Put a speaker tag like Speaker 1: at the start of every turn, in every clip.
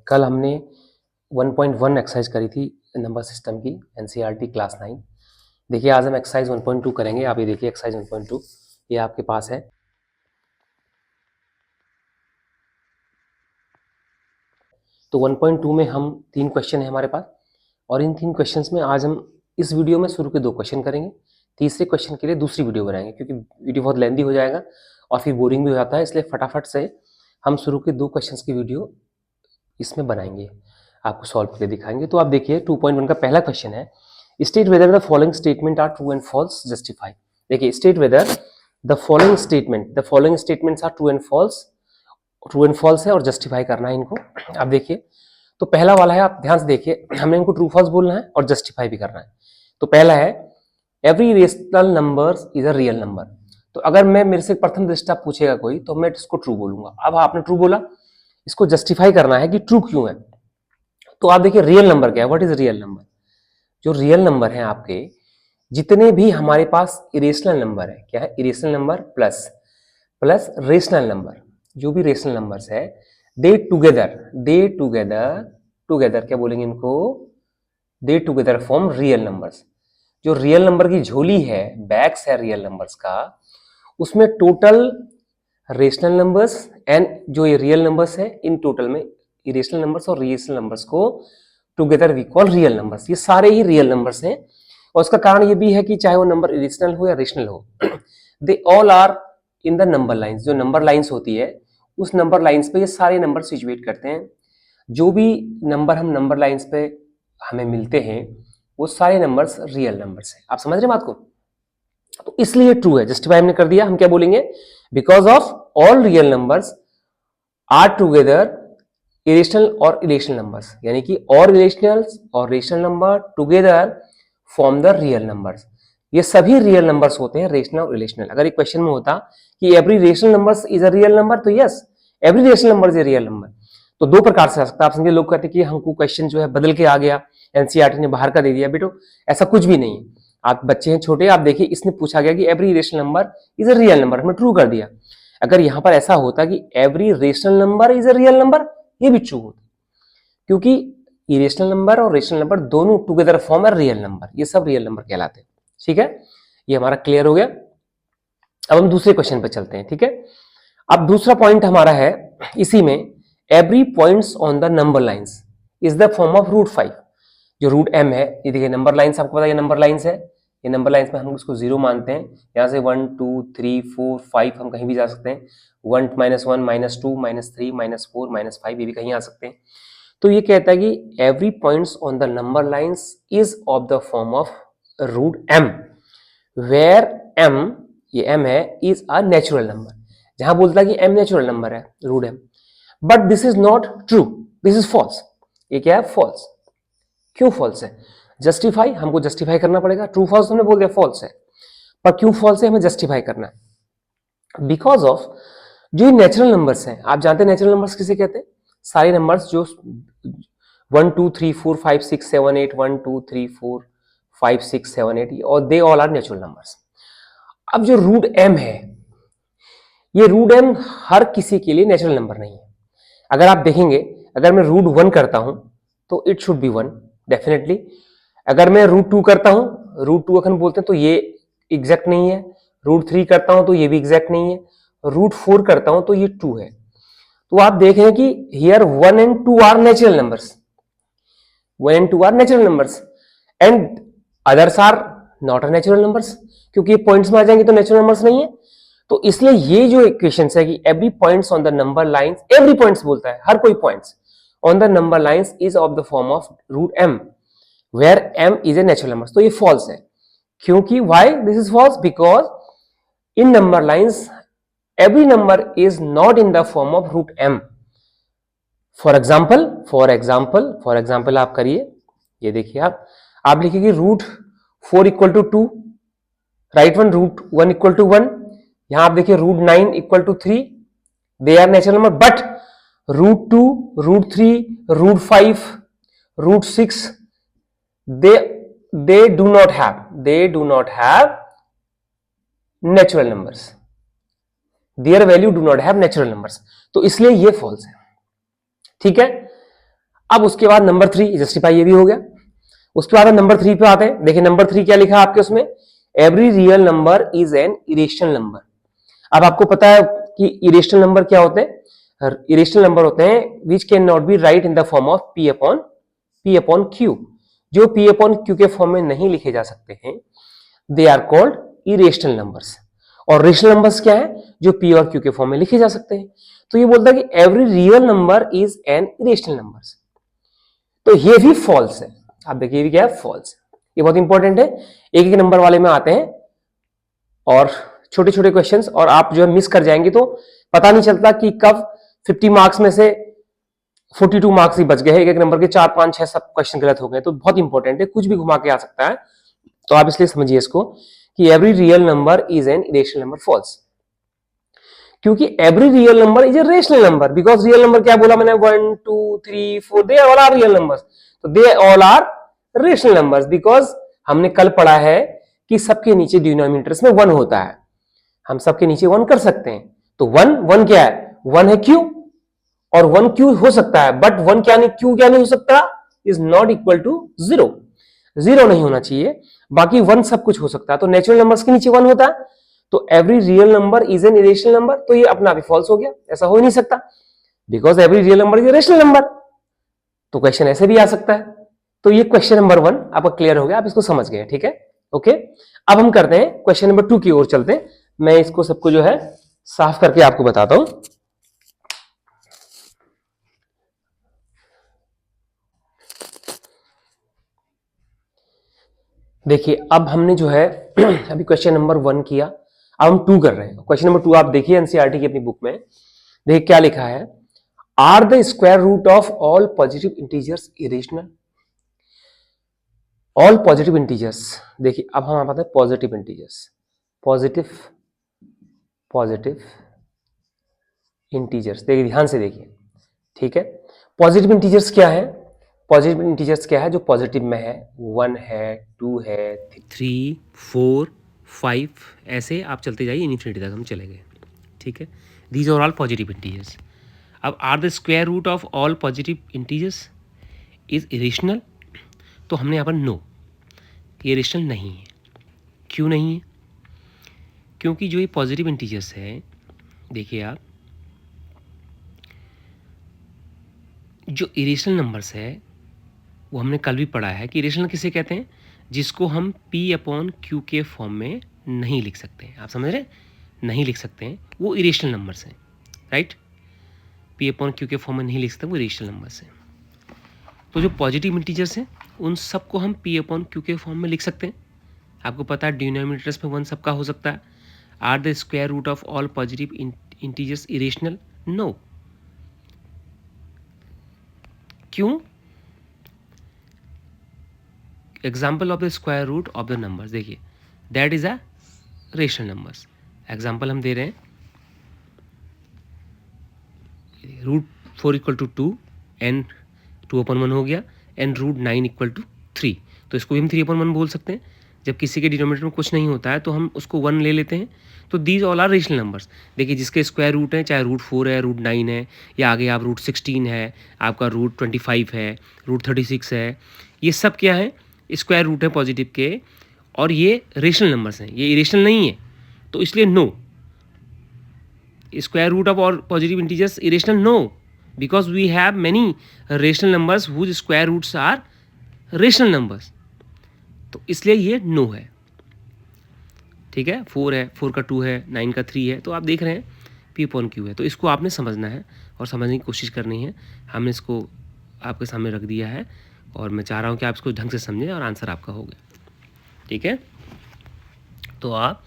Speaker 1: कल हमने 1.1 एक्सरसाइज करी थी नंबर सिस्टम की एनसीईआरटी क्लास 9। देखिए आज हम एक्सरसाइज 1.2 करेंगे। आप ये देखिए एक्सरसाइज 1.2 ये आपके पास है। तो 1.2 में हम 3 क्वेश्चन है हमारे पास और इन 3 क्वेश्चंस में आज हम इस वीडियो में शुरू के 2 क्वेश्चन करेंगे। तीसरे क्वेश्चन के लिए दूसरी वीडियो बनाएंगे क्योंकि वीडियो बहुत लेंदी हो जाएगा और फिर बोरिंग भी हो जाता है, इसलिए फटाफट से हम शुरू के 2 क्वेश्चंस की वीडियो इसमें बनाएंगे, आपको सॉल्व करके दिखाएंगे। तो आप देखिए 2.1 का पहला क्वेश्चन है, state whether the following statement are true and false, justify. देखिए state whether the following statements are true and false है और जस्टिफाई करना है इनको। आप देखिए तो पहला वाला है, आप ध्यान से देखिए, हमें इनको ट्रू फॉल्स बोलना है और जस्टिफाई भी करना है। तो पहला है every rational number is a real number. तो अगर मेरे से प्रथम दृष्टा पूछेगा कोई तो मैं इसको ट्रू बोलूंगा। अब आपने ट्रू बोला, इसको जस्टिफाई करना है कि ट्रू क्यों है। तो आप देखिए रियल नंबर क्या है, व्हाट इज रियल नंबर। जो रियल नंबर है आपके जितने भी हमारे पास इरेशनल नंबर है, क्या है, irrational number plus rational number, जो भी रेशनल नंबर्स है दे टुगेदर क्या बोलेंगे इनको, दे टुगेदर फॉर्म रियल नंबर्स। जो रियल नंबर की झोली है, बैग्स है रियल नंबर्स का, उसमें टोटल रेशनल नंबर्स एंड जो ये रियल नंबर्स है, इन टोटल में इरेशनल नंबर्स और रियल नंबर्स को together we call real numbers. ये सारे ही रियल नंबर्स हैं और उसका कारण ये भी है कि चाहे वो नंबर इरेशनल हो या रेशनल हो, they all are in the number lines. जो नंबर लाइंस होती है उस नंबर लाइंस पे ये सारे नंबर सिचुएट करते हैं। जो भी नंबर हम नंबर लाइंस पे हमें मिलते हैं वो सारे नंबर्स रियल नंबर्स हैं। आप समझ रहे हैं बात को। तो इसलिए ट्रू है, जस्टिफाई हमने कर दिया। हम क्या बोलेंगे, because of all real numbers are together irrational और इरेशनल नंबर्स, यानी कि और इरेशनल और rational number together form the real numbers. ये सभी रियल नंबर्स होते हैं, रेशनल और रिलेशनल। अगर एक क्वेश्चन में होता कि every rational number is a real number, तो yes every rational number is a real number. तो दो प्रकार से आ सकता है। आप समझिए लोग कहते हैं कि हमको क्वेश्चन जो है बदल के आ गया, एनसीईआरटी ने बाहर का दे दिया। बेटो ऐसा कुछ भी नहीं है। आप बच्चे हैं छोटे, आप देखिए इसने पूछा गया कि every rational number is a real number, हमने ट्रू कर दिया। अगर यहां पर ऐसा होता कि every rational number is a real number, ये भी ट्रू होता, क्योंकि इरेशनल नंबर और रेशनल नंबर दोनों टुगेदर फॉर्म है रियल नंबर। ये सब रियल नंबर कहलाते हैं। ठीक है, ये हमारा क्लियर हो गया। अब हम दूसरे क्वेश्चन पे चलते हैं। ठीक है, अब दूसरा पॉइंट हमारा है इसी में, every points on the number lines is the form of root 5। जो रूट m है, ये देखिए नंबर लाइंस, आपको पता है ये नंबर लाइंस है। ये नंबर लाइंस में हम उसको 0 मानते हैं। यहाँ से 1 2 3 4 5 हम कहीं भी जा सकते हैं। 1 -1 -2 -3 -4 -5 ये भी कहीं आ सकते हैं। तो ये कहता है कि every points on the number lines is of the form of root m, where m, ये m है, इज अ नेचुरल नंबर। जहां बोलता है कि m नेचुरल नंबर है, root m, but this is not true, this is false. ये क्या है, फॉल्स। क्यों फॉल्स है, जस्टिफाई, हमको जस्टिफाई करना पड़ेगा। ट्रू फॉल्स हमने बोल दिया फॉल्स है, पर क्यों फॉल्स है हमें जस्टिफाई करना है। बिकॉज ऑफ जो नेचुरल नंबर्स हैं, आप जानते हैं नेचुरल नंबर्स किसे कहते हैं, सारे नंबर्स जो 1 2 3 4 5 6 7 8 1 2 3 4 5 6 7 8 और they all are natural numbers. अब जो रूट m है, ये रूट m हर किसी के लिए नेचुरल नंबर नहीं है। अगर आप देखेंगे, अगर मैं रूट 1 करता हूं तो इट शुड बी 1 डेफिनेटली। अगर मैं रूट 2 करता हूं, रूट 2 अगर बोलते हैं तो ये एग्जैक्ट नहीं है। रूट 3 करता हूं तो ये भी एग्जैक्ट नहीं है। रूट 4 करता हूं तो ये 2 है। तो आप देखें कि here 1 and 2 are natural numbers, 1 and 2 are natural numbers and others are not a natural numbers, क्योंकि ये पॉइंट्स में आ जाएंगे तो नेचुरल नंबर्स नहीं है। तो इसलिए ये जो इक्वेशन है कि every points on the number lines, every points बोलता है, हर कोई points on the number lines is of the form of root m, where m is a natural number. तो ये फॉल्स है। क्योंकि why this is false, because in number lines every number is not in the form of root m. for example आप करिए, ये देखिए आप लिखिए root 4 equal to 2, right one, root 1 equal to 1, यहां आप देखिए root 9 equal to 3, they are natural number. But root 2, root 3, root 5, root 6 they do not have natural numbers, their value do not have natural numbers। तो इसलिए ये false है। ठीक है, अब उसके बाद नंबर 3 जस्टिफाई, ये भी हो गया। उसके बाद नंबर 3 पे आते हैं। देखिए नंबर 3 क्या लिखा है आपके उसमें, every real number is an irrational number. अब आपको पता है कि इरेशनल नंबर क्या होते हैं, इरेशनल नंबर होते हैं which can not be written in the form of P upon Q. जो पी अपॉन क्यू के फॉर्म में नहीं लिखे जा सकते हैं, they are called irrational numbers. और रेशनल नंबर्स क्या है, जो पी और क्यू के फॉर्म में लिखे जा सकते हैं। तो ये बोलता है कि every real number is an irrational number. तो ये भी फॉल्स है। आप देखिए ये भी क्या है, फॉल्स। ये बहुत इंपॉर्टेंट है, एक एक नंबर वाले में आते हैं और छोटे छोटे क्वेश्चंस, और आप जो है मिस कर जाएंगे तो पता नहीं चलता कि कब 50 मार्क्स में से 42 मार्क्स ही बच गए हैं, एक एक नंबर के 4 5 6 सब क्वेश्चन गलत हो गए। तो बहुत इंपॉर्टेंट है, कुछ भी घुमा के आ सकता है। तो आप इसलिए समझिए इसको कि every real number is an irrational number, false. क्योंकि every real number is a rational number, because real number क्या बोला मैंने, 1 2 3 4 they all are real numbers. तो they all are rational numbers, because हमने कल पढ़ा है कि सबके नीचे डिनोमिनेटर्स में 1 होता है, हम सबके नीचे 1 कर सकते हैं। तो 1 क्या है, 1 है क्यू, और 1 क्यू हो सकता है, बट 1 क्या नहीं, क्यू क्या नहीं हो सकता, इज नॉट इक्वल टू 0, 0 नहीं होना चाहिए। बाकी 1 सब कुछ हो सकता है। तो नेचुरल नंबर्स के नीचे 1 होता है, तो every real number is an irrational number. तो ये अपना भी फॉल्स हो गया, ऐसा हो ही नहीं सकता, because every real number is rational number. तो क्वेश्चन ऐसे भी आ सकता है। तो ये क्वेश्चन नंबर 1 आपका क्लियर हो गया, आप इसको समझ गए, ठीक है, ओके। अब हम करते हैं क्वेश्चन नंबर 2 की ओर चलते हैं। मैं इसको सबको जो है साफ करके आपको बताता हूं। देखिए अब हमने जो है अभी क्वेश्चन नंबर 1 किया, अब हम 2 कर रहे हैं। क्वेश्चन नंबर 2 आप देखिए एनसीईआरटी की अपनी बुक में, देखिए क्या लिखा है, are the square root of all positive integers irrational. All positive integers, देखिए अब हम आते हैं पॉजिटिव इंटीजर्स, पॉजिटिव इंटीजर्स। देखिए ध्यान से देखिए, ठीक है। पॉजिटिव इंटीजर्स क्या है, पॉजिटिव इंटीजर्स क्या है जो पॉजिटिव में है, 1 है, 2 है, 3 4 5, ऐसे आप चलते जाइए इन्फिनिटी तक हम चले गए, ठीक है। These are all positive integers. अब are the square root of all positive integers is irrational. तो हमने यहाँ पर नो, ये इरेशनल नहीं है। क्यों नहीं है, क्योंकि जो ये पॉजिटिव इंटीजर्स है, देखिए आप, जो इरेशनल नंबर्स है वो हमने कल भी पढ़ा है कि इरेशनल किसे कहते हैं, जिसको हम पी अपॉन क्यू के फॉर्म में नहीं लिख सकते हैं। आप समझ रहे हैं, नहीं लिख सकते हैं, वो इरेशनल नंबर्स हैं, राइट। पी अपॉन क्यू के फॉर्म में नहीं लिख सकते, वो इरेशनल नंबर्स हैं। तो जो पॉजिटिव इंटीजर्स हैं उन सबको हम पी अपॉन क्यू के फॉर्म में लिख सकते हैं। आपको पता है डिनोमिनेटर्स में 1 सबका हो सकता है। Are the square root of all positive integers irrational, no. क्यों, example of the square root of the numbers, देखिए that is a rational numbers. Example हम दे रहे हैं, √4 इक्वल टू 2 एंड 2/1 हो गया, एंड √9 इक्वल टू 3। तो इसको भी हम 3/1 बोल सकते हैं। जब किसी के डिनोमिनेटर में कुछ नहीं होता है तो हम उसको 1 ले लेते हैं। तो these all are rational numbers. देखिए जिसके स्क्वायर रूट है, चाहे √4 है, √9 है, या आगे आप √16 है, आपका √25 है, √36 है, ये सब क्या है, स्क्वायर रूट है पॉजिटिव के, और ये रेशनल नंबर्स हैं, ये इरेशनल नहीं है। तो इसलिए no, square root of all positive integers irrational, no, because we have many rational numbers whose square roots are rational numbers। तो इसलिए ये नो है, ठीक है। 4 है, 4 का 2 है, 9 का 3 है, तो आप देख रहे हैं पी अपॉन क्यू है। तो इसको आपने समझना है और समझने की कोशिश करनी है। हमने इसको आपके सामने रख दिया है और मैं चाह रहा हूँ कि आप इसको ढंग से समझें और आंसर आपका हो गया, ठीक है। तो आप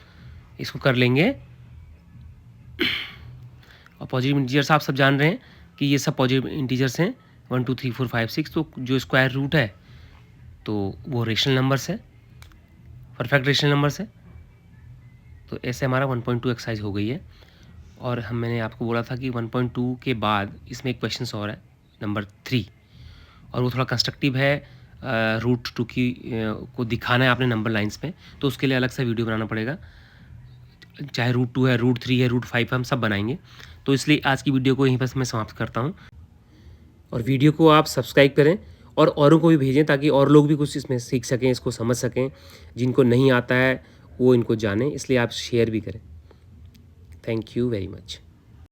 Speaker 1: इसको कर लेंगे। और पॉजिटिव इंटीजर्स आप सब जान रहे हैं कि ये सब पॉजिटिव इंटीजर्स हैं, 1 2 3 4 5 6। तो जो स्क्वायर रूट है तो वो रेशनल नंबर्स है, परफेक्ट रेशनल नंबर्स है। तो ऐसे हमारा 1.2 एक्सरसाइज हो गई है। और मैंने आपको बोला था कि 1.2 के बाद इसमें एक क्वेश्चन और है, नंबर 3, और वो थोड़ा कंस्ट्रक्टिव है। √2 की को दिखाना है आपने नंबर लाइन्स में, तो उसके लिए अलग से वीडियो बनाना पड़ेगा। चाहे √2 है, √3 है, √5 हम सब बनाएंगे। तो इसलिए आज की वीडियो को यहीं पर मैं समाप्त करता हूँ। और वीडियो को आप सब्सक्राइब करें और औरों को भी भेजें ताकि और लोग भी कुछ इसमें सीख सकें, इसको समझ सकें। जिनको नहीं आता है वो इनको जाने, इसलिए आप शेयर भी करें। Thank you very much.